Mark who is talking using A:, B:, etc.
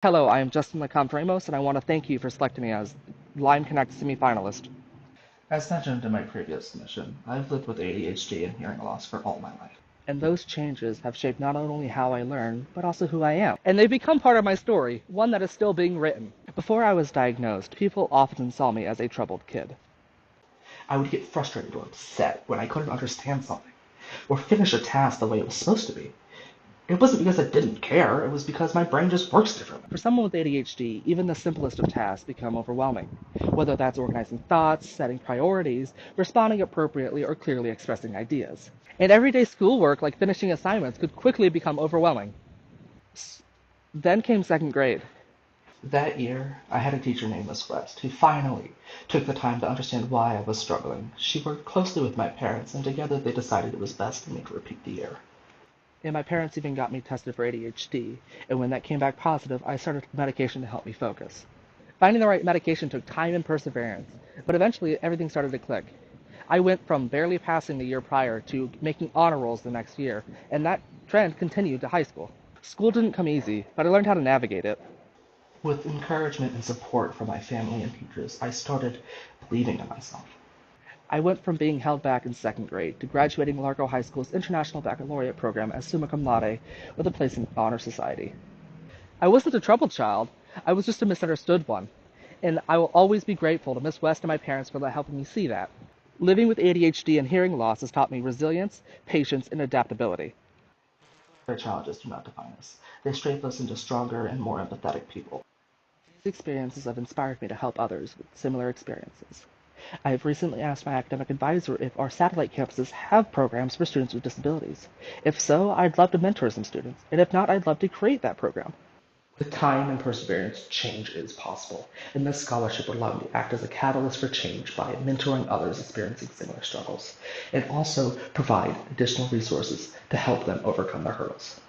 A: Hello, I am Justin LeComte-Ramos, and I want to thank you for selecting me as Lime Connect semifinalist. As mentioned in my previous submission, I've lived with ADHD and hearing loss for all my life. And those changes have shaped not only how I learn, but also who I am. And they've become part of my story, one that is still being written. Before I was diagnosed, people often saw me as a troubled kid. I would get frustrated or upset when I couldn't understand something, or finish a task the way it was supposed to be. It wasn't because I didn't care, it was because my brain just works differently. For someone with ADHD, even the simplest of tasks become overwhelming. Whether that's organizing thoughts, setting priorities, responding appropriately, or clearly expressing ideas. And everyday schoolwork, like finishing assignments, could quickly become overwhelming. Then came second grade. That year, I had a teacher named Miss West who finally took the time to understand why I was struggling. She worked closely with my parents, and together they decided it was best for me to repeat the year. And my parents even got me tested for ADHD, and when that came back positive, I started medication to help me focus. Finding the right medication took time and perseverance, but eventually everything started to click. I went from barely passing the year prior to making honor rolls the next year, and that trend continued to high school. School didn't come easy, but I learned how to navigate it. With encouragement and support from my family and teachers, I started believing in myself. I went from being held back in second grade to graduating Largo High School's International Baccalaureate program as summa cum laude with a place in Honor Society. I wasn't a troubled child, I was just a misunderstood one. And I will always be grateful to Miss West and my parents for helping me see that. Living with ADHD and hearing loss has taught me resilience, patience, and adaptability. Their challenges do not define us. They shape us into stronger and more empathetic people. These experiences have inspired me to help others with similar experiences. I have recently asked my academic advisor if our satellite campuses have programs for students with disabilities. If so, I'd love to mentor some students, and if not, I'd love to create that program. With time and perseverance, change is possible, and this scholarship would allow me to act as a catalyst for change by mentoring others experiencing similar struggles, and also provide additional resources to help them overcome their hurdles.